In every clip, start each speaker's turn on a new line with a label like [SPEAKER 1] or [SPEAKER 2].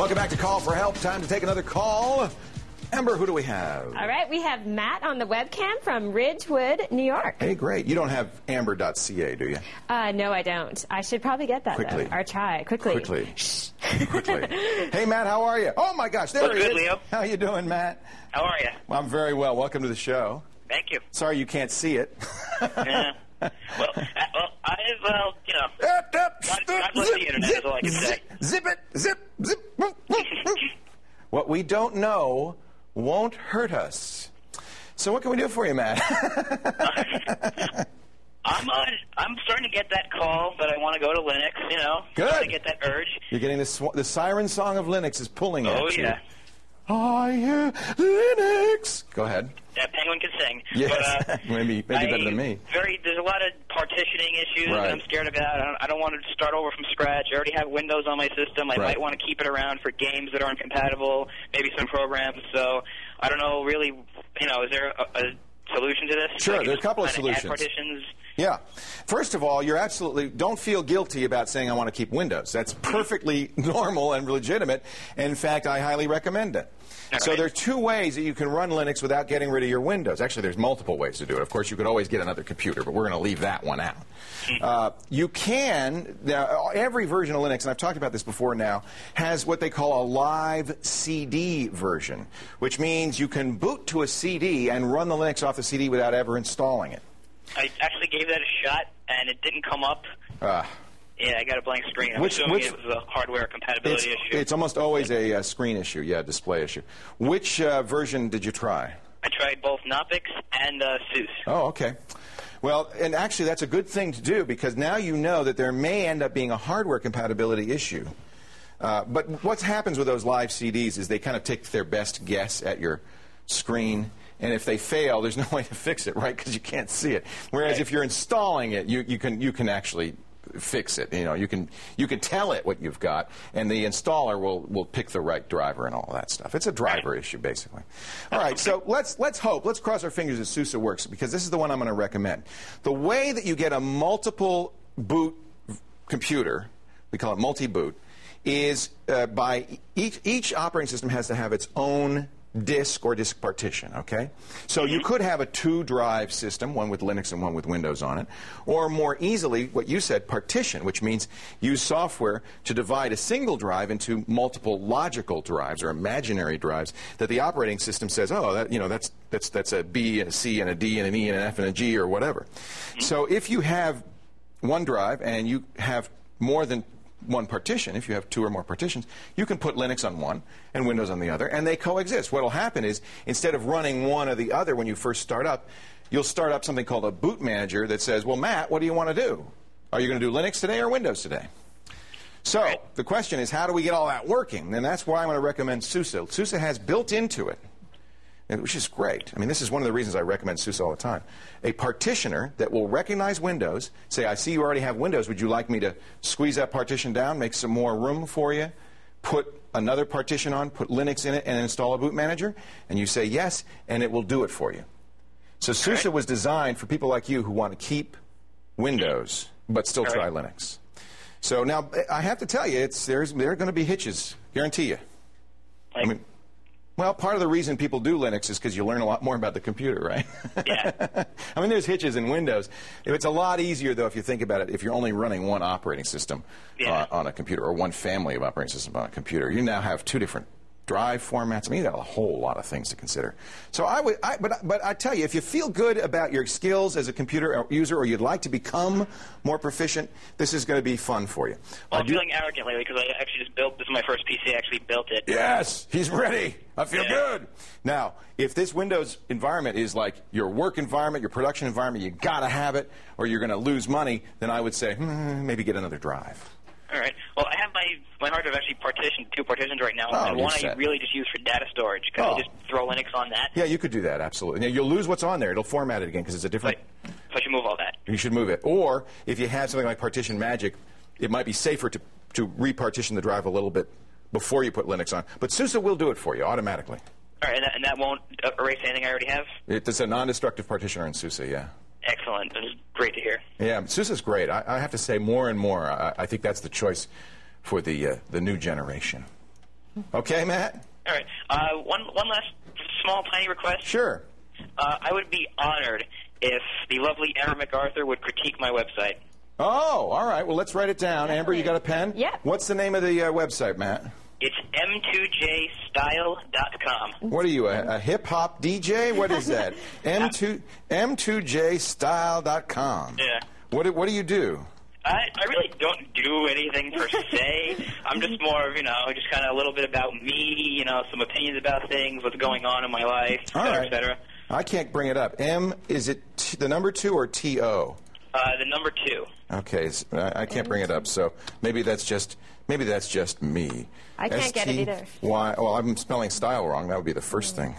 [SPEAKER 1] Welcome back to Call for Help. Time to take another call. Amber, who do we have?
[SPEAKER 2] All right, we have Matt on the webcam from Ridgewood, New York.
[SPEAKER 1] Hey, great. You don't have amber.ca, do you?
[SPEAKER 2] No, I don't. I should probably get that,
[SPEAKER 1] Quickly.
[SPEAKER 2] though. Or try. Quickly.
[SPEAKER 1] Quickly. Hey, Matt, how are you? Oh, my gosh, there he is.
[SPEAKER 3] Good, Leo.
[SPEAKER 1] How you doing, Matt?
[SPEAKER 3] How are you?
[SPEAKER 1] Well, I'm very well. Welcome to the show.
[SPEAKER 3] Thank you.
[SPEAKER 1] Sorry you can't see it.
[SPEAKER 3] Yeah. You know, God bless the internet is all I can say.
[SPEAKER 1] Zip it, zip. What we don't know won't hurt us. So what can we do for you, Matt?
[SPEAKER 3] I'm starting to get that call that I want to go to Linux, you know.
[SPEAKER 1] Good.
[SPEAKER 3] Starting to get that urge.
[SPEAKER 1] You're getting the siren song of Linux is pulling at you.
[SPEAKER 3] Oh, yeah.
[SPEAKER 1] I hear Linux. Go ahead.
[SPEAKER 3] That penguin can sing.
[SPEAKER 1] Yes,
[SPEAKER 3] But,
[SPEAKER 1] maybe better than me.
[SPEAKER 3] There's a lot of partitioning issues
[SPEAKER 1] Right.
[SPEAKER 3] that I'm scared about. I don't want to start over from scratch. I already have Windows on my system. I might want to keep it around for games that aren't compatible, maybe some programs. So I don't know, really, you know, is there a solution to this?
[SPEAKER 1] Sure,
[SPEAKER 3] Like,
[SPEAKER 1] there are a couple of
[SPEAKER 3] add
[SPEAKER 1] solutions.
[SPEAKER 3] partitions.
[SPEAKER 1] Yeah. First of all, you're absolutely, don't feel guilty about saying I want to keep Windows. That's perfectly normal and legitimate. In fact, I highly recommend it. So there are two ways that you can run Linux without getting rid of your Windows. Actually, there's multiple ways to do it. Of course, you could always get another computer, but we're going to leave that one out. You can, now, every version of Linux, and I've talked about this before now, has what they call a live CD version, which means you can boot to a CD and run the Linux off the CD without ever installing it.
[SPEAKER 3] I actually gave that a shot, and it didn't come up. Yeah, I got a blank screen. I'm assuming it was a hardware compatibility issue.
[SPEAKER 1] It's almost always a screen issue, yeah, display issue. Which version did you try?
[SPEAKER 3] I tried both Knoppix and SUSE.
[SPEAKER 1] Oh, okay. Well, and actually that's a good thing to do because now you know that there may end up being a hardware compatibility issue. But what happens with those live CDs is they kind of take their best guess at your screen. And if they fail, there's no way to fix it, right? Because you can't see it. Whereas if you're installing it, you can actually fix it. You know, you can tell it what you've got, and the installer will pick the right driver and all of that stuff. It's a driver issue, basically. All right, so let's hope. Let's cross our fingers that SUSE works because this is the one I'm going to recommend. The way that you get a multiple boot computer, we call it multi-boot, is by each operating system has to have its own disk or disk partition, okay? So you could have a two-drive system, one with Linux and one with Windows on it, or more easily, what you said, partition, which means use software to divide a single drive into multiple logical drives or imaginary drives that the operating system says, oh, that's a B and a C and a D and an E and an F and a G or whatever. So if you have one drive and you have more than one partition, if you have two or more partitions, you can put Linux on one and Windows on the other, and they coexist. What will happen is, instead of running one or the other when you first start up, you'll start up something called a boot manager that says, well, Matt, what do you want to do? Are you going to do Linux today or Windows today? So the question is, how do we get all that working? And that's why I'm going to recommend SUSE. SUSE has built into it, which is great. I mean, this is one of the reasons I recommend SUSE all the time. A partitioner that will recognize Windows, say, I see you already have Windows. Would you like me to squeeze that partition down, make some more room for you, put another partition on, put Linux in it, and install a boot manager? And you say yes, and it will do it for you. So SUSE was designed for people like you who want to keep Windows but still try Linux. So now, I have to tell you, there are going to be hitches, guarantee you. I mean, well, part of the reason people do Linux is because you learn a lot more about the computer, right?
[SPEAKER 3] Yeah.
[SPEAKER 1] I mean, there's hitches in Windows. It's a lot easier, though, if you think about it, if you're only running one operating system on a computer or one family of operating systems on a computer. You now have two different drive formats. I mean, you got a whole lot of things to consider. So but I tell you, if you feel good about your skills as a computer user or you'd like to become more proficient, this is going to be fun for you.
[SPEAKER 3] Well, I'm feeling arrogant lately because I actually just built, this is my first PC, I actually built it.
[SPEAKER 1] Yes, he's ready. I feel good. Now, if this Windows environment is like your work environment, your production environment, you got to have it or you're going to lose money, then I would say, maybe get another drive.
[SPEAKER 3] All right. Well, I have my hard drive actually partitioned, two partitions right now, and one I really just use for data storage. Can I just throw Linux on that?
[SPEAKER 1] Yeah, you could do that, absolutely. Now, you'll lose what's on there. It'll format it again because it's a different...
[SPEAKER 3] So I should move all that.
[SPEAKER 1] You should move it. Or, if you have something like Partition Magic, it might be safer to repartition the drive a little bit before you put Linux on. But SUSE will do it for you automatically.
[SPEAKER 3] All right, and that won't erase anything I already have?
[SPEAKER 1] It's a non-destructive partitioner in SUSE, yeah.
[SPEAKER 3] Excellent. This is great to hear.
[SPEAKER 1] Yeah, SUSE is great. I have to say more and more. I think that's the choice for the new generation. Okay, Matt?
[SPEAKER 3] All right. One last small, tiny request.
[SPEAKER 1] Sure.
[SPEAKER 3] I would be honored if the lovely Amber MacArthur would critique my website.
[SPEAKER 1] Oh, all right. Well, let's write it down. Amber, you got a pen?
[SPEAKER 2] Yep.
[SPEAKER 1] What's the name of the website, Matt?
[SPEAKER 3] It's M2JStyle.com.
[SPEAKER 1] What are you, a hip-hop DJ? What is that? M2JStyle.com.
[SPEAKER 3] Yeah.
[SPEAKER 1] What do you do?
[SPEAKER 3] I really don't do anything per se. I'm just more of, just kind of a little bit about me, some opinions about things, what's going on in my life, et cetera, et cetera.
[SPEAKER 1] I can't bring it up. Is it the number 2 or T-O?
[SPEAKER 3] The number 2.
[SPEAKER 1] Okay, I can't bring it up, so maybe that's just me.
[SPEAKER 2] I can't get it either.
[SPEAKER 1] Why? Well, I'm spelling style wrong. That would be the first thing.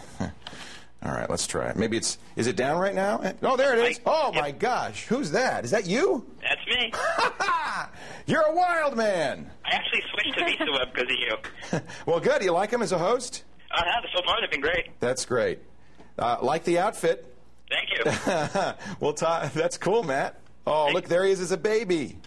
[SPEAKER 1] All right, let's try it. Maybe is it down right now? Oh, there it is. My gosh. Who's that? Is that you?
[SPEAKER 3] That's me.
[SPEAKER 1] You're a wild man.
[SPEAKER 3] I actually switched to VistaWeb because of you.
[SPEAKER 1] Well, good. You like him as a host?
[SPEAKER 3] I have. So far, they've been great.
[SPEAKER 1] That's great. Like the outfit.
[SPEAKER 3] Thank you.
[SPEAKER 1] Well, that's cool, Matt. Oh, look, there he is as a baby.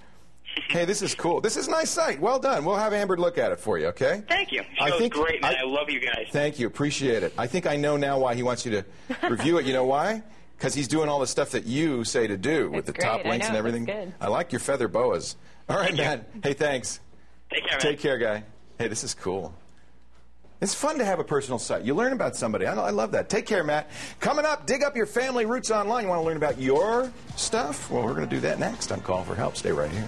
[SPEAKER 1] Hey, this is cool. This is a nice site. Well done. We'll have Amber look at it for you, okay?
[SPEAKER 3] Thank you. The show's great, man. I love you guys.
[SPEAKER 1] Thank you. Appreciate it. I think I know now why he wants you to review it. You know why? Because he's doing all the stuff that you say to do with the top links and everything.
[SPEAKER 2] Good.
[SPEAKER 1] I like your feather boas. All right, Matt. Hey, thanks.
[SPEAKER 3] Take care, man.
[SPEAKER 1] Take care, guy. Hey, this is cool. It's fun to have a personal site. You learn about somebody. I love that. Take care, Matt. Coming up, dig up your family roots online. You want to learn about your stuff? Well, we're going to do that next on Call for Help. Stay right here.